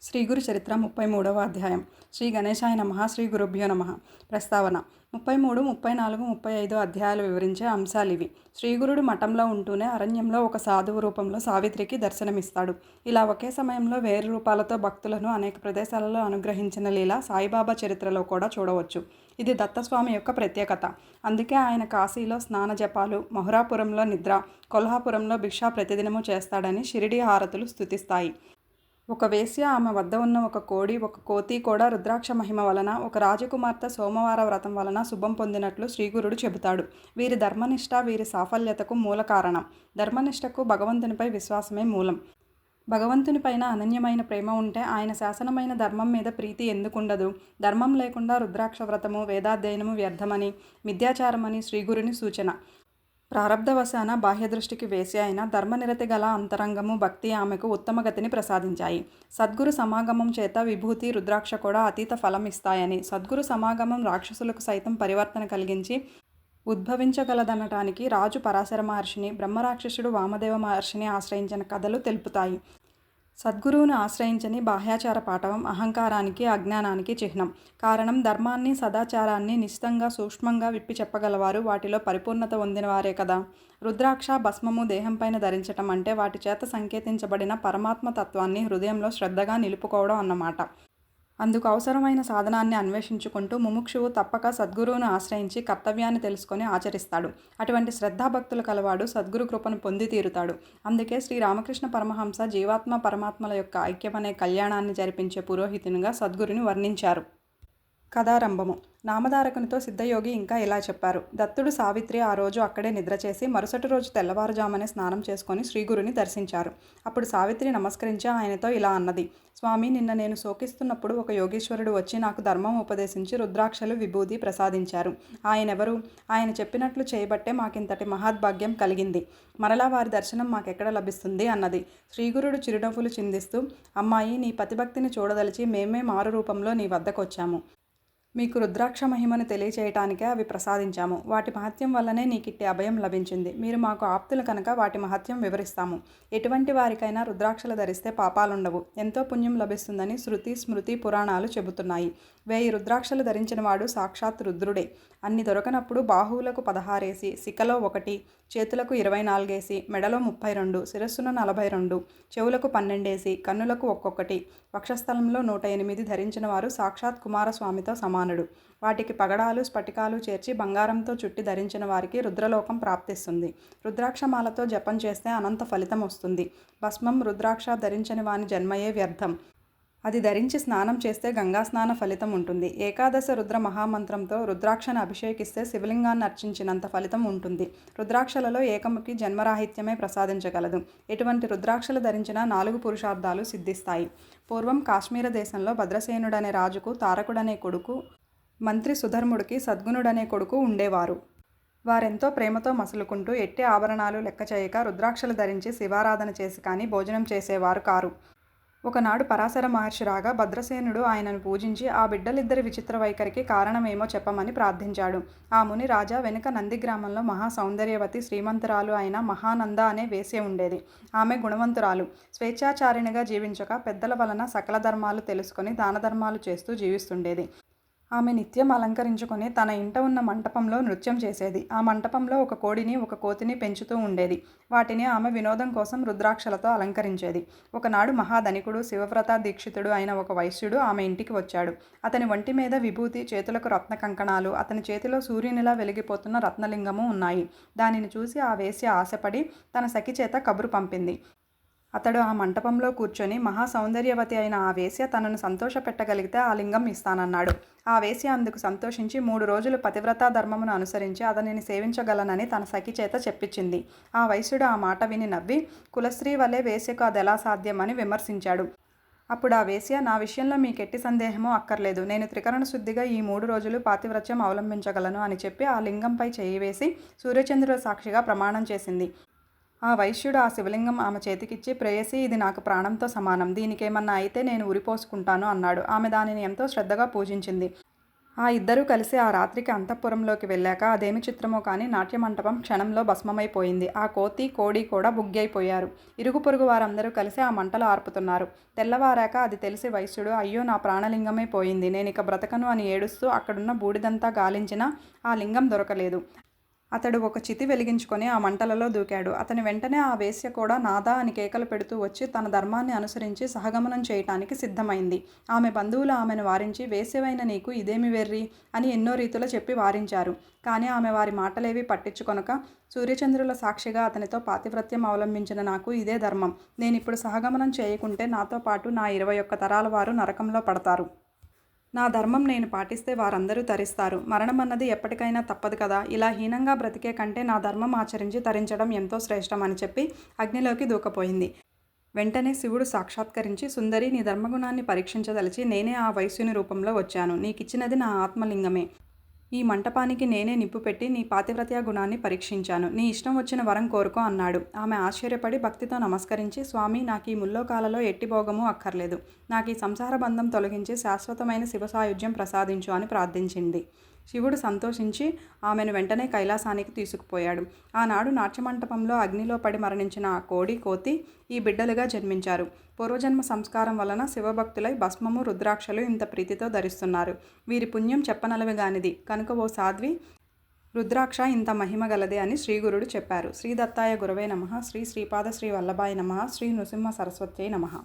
శ్రీ గురు చరిత్ర 33వ అధ్యాయం. శ్రీ గణేశాయ నమః. శ్రీ గురుభ్యో నమః. ప్రస్తావన 33, 34, 35 అధ్యాయాలు వివరించే అంశాలివి. శ్రీగురుడు మఠంలో ఉంటూనే అరణ్యంలో ఒక సాధువు రూపంలో సావిత్రికి దర్శనమిస్తాడు. ఇలా ఒకే సమయంలో వేరు రూపాలతో భక్తులను అనేక ప్రదేశాలలో అనుగ్రహించిన లీల సాయిబాబా చరిత్రలో కూడా చూడవచ్చు. ఇది దత్తస్వామి యొక్క ప్రత్యేకత. అందుకే ఆయన కాశీలో స్నాన జపాలు, మహురాపురంలో నిద్ర, కొల్హాపురంలో భిక్షా ప్రతిదినము చేస్తాడని షిరిడీ హారతులు స్తుతిస్తాయి. ఒక వేశ్య, ఆమె వద్ద ఉన్న ఒక కోడి, ఒక కోతి కూడా రుద్రాక్ష మహిమ వలన, ఒక రాజకుమార్తె సోమవార వ్రతం వలన శుభం పొందినట్లు శ్రీగురుడు చెబుతాడు. వీరి ధర్మనిష్ట వీరి సాఫల్యతకు మూల కారణం. ధర్మనిష్టకు భగవంతునిపై విశ్వాసమే మూలం. భగవంతునిపైన అనన్యమైన ప్రేమ ఉంటే ఆయన శాసనమైన ధర్మం మీద ప్రీతి ఎందుకుండదు? ధర్మం లేకుండా రుద్రాక్ష వ్రతము, వేదాధ్యయనము వ్యర్థమని, మిథ్యాచారమని శ్రీగురుని సూచన. ప్రారబ్ధవశాన బాహ్యదృష్టికి వేసి అయిన ధర్మనిరతి గల అంతరంగము, భక్తి ఆమెకు ఉత్తమ గతిని ప్రసాదించాయి. సద్గురు సమాగమం చేత విభూతి, రుద్రాక్ష కూడా అతీత ఫలం ఇస్తాయని, సద్గురు సమాగమం రాక్షసులకు సైతం పరివర్తన కలిగించి ఉద్భవించగలదనటానికి రాజు పరాశర మహర్షిని, బ్రహ్మరాక్షసుడు వామదేవ మహర్షిని ఆశ్రయించిన కథలు తెలుపుతాయి. సద్గురువును ఆశ్రయించని బాహ్యాచార పాటవం అహంకారానికి, అజ్ఞానానికి చిహ్నం. కారణం ధర్మాన్ని, సదాచారాన్ని నిశితంగా సూక్ష్మంగా విప్పి చెప్పగలవారు వాటిలో పరిపూర్ణత పొందినవారే కదా. రుద్రాక్ష, భస్మము దేహంపైన ధరించటం అంటే వాటి చేత సంకేతించబడిన పరమాత్మ తత్వాన్ని హృదయంలో శ్రద్ధగా నిలుపుకోవడం అన్నమాట. అందుకు అవసరమైన సాధనాన్ని అన్వేషించుకుంటూ ముముక్షువు తప్పక సద్గురువును ఆశ్రయించి కర్తవ్యాన్ని తెలుసుకొని ఆచరిస్తాడు. అటువంటి శ్రద్ధాభక్తులు కలవాడు సద్గురు కృపను పొంది తీరుతాడు. అందుకే శ్రీ రామకృష్ణ పరమహంస జీవాత్మ పరమాత్మల యొక్క ఐక్యమనే కళ్యాణాన్ని జరిపించే పురోహితునిగా సద్గురుని వర్ణించారు. కథారంభము. నామధారకునితో సిద్ధయోగి ఇంకా ఇలా చెప్పారు. దత్తుడు, సావిత్రి ఆ రోజు అక్కడే నిద్ర చేసి మరుసటి రోజు తెల్లవారుజామునే స్నానం చేసుకొని శ్రీగురుని దర్శించారు. అప్పుడు సావిత్రి నమస్కరించి ఆయనతో ఇలా అన్నది. స్వామి, నిన్న నేను శోకిస్తున్నప్పుడు ఒక యోగీశ్వరుడు వచ్చి నాకు ధర్మం ఉపదేశించి రుద్రాక్షలు, విభూతి ప్రసాదించారు. ఆయనెవరు? ఆయన చెప్పినట్లు చేయబట్టే మాకింతటి మహద్భాగ్యం కలిగింది. మరలా వారి దర్శనం మాకెక్కడ లభిస్తుంది అన్నది. శ్రీగురుడు చిరునవ్వులు చిందిస్తూ, అమ్మాయి, నీ పతిభక్తిని చూడదలిచి మేమే మారు రూపంలో నీ వద్దకొచ్చాము. మీకు రుద్రాక్ష మహిమను తెలియచేయటానికే అవి ప్రసాదించాము. వాటి మహత్యం వల్లనే నీకిట్టి అభయం లభించింది. మీరు మాకు ఆప్తులు కనుక వాటి మహత్యం వివరిస్తాము. ఎటువంటి వారికైనా రుద్రాక్షలు ధరిస్తే పాపాలుండవు, ఎంతో పుణ్యం లభిస్తుందని శృతి, స్మృతి, పురాణాలు చెబుతున్నాయి. 1000 రుద్రాక్షలు ధరించిన వాడు సాక్షాత్ రుద్రుడే. అన్ని దొరకనప్పుడు బాహువులకు 16 శిఖలో 1, చేతులకు 24 మెడలో 32, శిరస్సున 42, చెవులకు 12 కన్నులకు ఒక్కొక్కటి, వక్షస్థలంలో 108 ధరించిన వారు సాక్షాత్ కుమారస్వామితో సమానుడు. వాటికి పగడాలు, స్ఫటికాలు చేర్చి బంగారంతో చుట్టి ధరించిన వారికి రుద్రలోకం ప్రాప్తిస్తుంది. రుద్రాక్షమాలతో జపం చేస్తే అనంత ఫలితం వస్తుంది. భస్మం, రుద్రాక్ష ధరించని వాని జన్మయే వ్యర్థం. అది ధరించి స్నానం చేస్తే గంగా స్నాన ఫలితం ఉంటుంది. ఏకాదశ రుద్ర మహామంత్రంతో రుద్రాక్షను అభిషేకిస్తే శివలింగాన్ని అర్చించినంత ఫలితం ఉంటుంది. రుద్రాక్షలలో ఏకముఖి జన్మరాహిత్యమే ప్రసాదించగలదు. ఎటువంటి రుద్రాక్షలు ధరించినా 4 పురుషార్థాలు సిద్ధిస్తాయి. పూర్వం కాశ్మీర దేశంలో భద్రసేనుడనే రాజుకు తారకుడనే కొడుకు, మంత్రి సుధర్ముడికి సద్గుణుడనే కొడుకు ఉండేవారు. వారెంతో ప్రేమతో మసులుకుంటూ ఎట్టి ఆభరణాలు లెక్క చేయక రుద్రాక్షలు ధరించి శివారాధన చేసి కానీ భోజనం చేసేవారు కారు. ఒకనాడు పరాశర మహర్షి రాగా భద్రసేనుడు ఆయనను పూజించి ఆ బిడ్డలిద్దరి విచిత్ర వైఖరికి కారణమేమో చెప్పమని ప్రార్థించాడు. ఆ ముని రాజా వెనుక నంది గ్రామంలో మహా సౌందర్యవతి, శ్రీమంతురాలు అయిన మహానంద అనే వేశ్య ఉండేది. ఆమె గుణవంతురాలు, స్వేచ్ఛాచారిణిగా జీవించక పెద్దల వలన సకల ధర్మాలు తెలుసుకొని దానధర్మాలు చేస్తూ జీవిస్తుండేది. ఆమె నిత్యం అలంకరించుకొని తన ఇంట ఉన్న మంటపంలో నృత్యం చేసేది. ఆ మంటపంలో ఒక కోడిని, ఒక కోతిని పెంచుతూ ఉండేది. వాటిని ఆమె వినోదం కోసం రుద్రాక్షలతో అలంకరించేది. ఒకనాడు మహాధనికుడు, శివవ్రత దీక్షితుడు అయిన ఒక వైశ్యుడు ఆమె ఇంటికి వచ్చాడు. అతని ఒంటి మీద విభూతి, చేతులకు రత్న కంకణాలు, అతని చేతిలో సూర్యునిలా వెలిగిపోతున్న రత్నలింగము ఉన్నాయి. దానిని చూసి ఆ వేశ్య ఆశపడి తన సఖి చేత కబురు పంపింది. అతడు ఆ మంటపంలో కూర్చొని మహా సౌందర్యవతి అయిన ఆ వేశ్య తనను సంతోషపెట్టగలిగితే ఆ లింగం ఇస్తానన్నాడు. ఆ వేశ్య అందుకు సంతోషించి 3 రోజులు పతివ్రతా ధర్మమును అనుసరించి అతనిని సేవించగలనని తన సఖి చేత చెప్పించింది. ఆ వైశ్యుడు ఆ మాట విని నవ్వి, కులస్త్రీ వలె వేశ్యకు అదెలా సాధ్యమని విమర్శించాడు. అప్పుడు ఆ వేశ్య, నా విషయంలో మీకెట్టి సందేహమో అక్కర్లేదు. నేను త్రికరణ శుద్ధిగా ఈ 3 రోజులు పాతివ్రత్యం అవలంబించగలను అని చెప్పి ఆ లింగంపై చేయి వేసి సూర్యచంద్రుల సాక్షిగా ప్రమాణం చేసింది. ఆ వైశ్యుడు ఆ శివలింగం ఆమె చేతికిచ్చి, ప్రేయసి, ఇది నాకు ప్రాణంతో సమానం. దీనికేమన్నా అయితే నేను ఉరిపోసుకుంటాను అన్నాడు. ఆమె దానిని ఎంతో శ్రద్ధగా పూజించింది. ఆ ఇద్దరూ కలిసి ఆ రాత్రికి అంతఃపురంలోకి వెళ్ళాక అదేమి చిత్రమో కానీ నాట్యమంటపం క్షణంలో భస్మమైపోయింది. ఆ కోతి, కోడి కూడా బుగ్గైపోయారు. ఇరుగు పొరుగు వారందరూ కలిసి ఆ మంటలు ఆర్పుతున్నారు. తెల్లవారాక అది తెలిసి వైశ్యుడు, అయ్యో నా ప్రాణలింగమే పోయింది, నేనిక బ్రతకను అని ఏడుస్తూ అక్కడున్న బూడిదంతా గాలించినా ఆ లింగం దొరకలేదు. అతడు ఒక చితి వెలిగించుకొని ఆ మంటలలో దూకాడు. అతని వెంటనే ఆ వేశ్య కూడా నాదా అని కేకలు పెడుతూ వచ్చి తన ధర్మాన్ని అనుసరించి సహగమనం చేయటానికి సిద్ధమైంది. ఆమె బంధువులు ఆమెను వారించి, వేశ్యవైన నీకు ఇదేమి వెర్రి అని ఎన్నో రీతులు చెప్పి వారించారు. కానీ ఆమె వారి మాటలేవి పట్టించుకొనక, సూర్యచంద్రుల సాక్షిగా అతనితో పాతివ్రత్యం అవలంబించిన నాకు ఇదే ధర్మం, నేనిప్పుడు సహగమనం చేయకుంటే నాతో పాటు నా 21 తరాల వారు నరకంలో పడతారు. నా ధర్మం నేను పాటిస్తే వారందరూ తరిస్తారు. మరణమన్నది ఎప్పటికైనా తప్పదు కదా, ఇలా హీనంగా బ్రతికే కంటే నా ధర్మం ఆచరించి తరించడం ఎంతో శ్రేష్టం అని చెప్పి అగ్నిలోకి దూకపోయింది. వెంటనే శివుడు సాక్షాత్కరించి, సుందరి, నీ ధర్మగుణాన్ని పరీక్షించదలిచి నేనే ఆ వైశ్యుని రూపంలో వచ్చాను. నీకిచ్చినది నా ఆత్మలింగమే. ఈ మంటపానికి నేనే నిప్పు పెట్టి నీ పాతివ్రత్య గుణాన్ని పరీక్షించాను. నీ ఇష్టం వచ్చిన వరం కోరుకో అన్నాడు. ఆమె ఆశ్చర్యపడి భక్తితో నమస్కరించి, స్వామి, నాకీ ముల్లోకాలలో ఎట్టి భోగము అక్కర్లేదు. నాకీ సంసార బంధం తొలగించి శాశ్వతమైన శివసాయుధ్యం ప్రసాదించు అని ప్రార్థించింది. శివుడు సంతోషించి ఆమెను వెంటనే కైలాసానికి తీసుకుపోయాడు. ఆనాడు నాట్యమంటపంలో అగ్నిలో పడి మరణించిన ఆ కోడి, కోతి ఈ బిడ్డలుగా జన్మించారు. పూర్వజన్మ సంస్కారం వలన శివభక్తులై భస్మము, రుద్రాక్షలు ఇంత ప్రీతితో ధరిస్తున్నారు. వీరి పుణ్యం చెప్పనలవిగానిది కనుక ఓ సాధ్వి, రుద్రాక్ష ఇంత మహిమ గలదే అని శ్రీగురుడు చెప్పారు. శ్రీ దత్తాయ గురవే నమః. శ్రీ శ్రీపాద శ్రీ వల్లభాయ నమః. శ్రీ నృసింహ సరస్వత్యై నమః.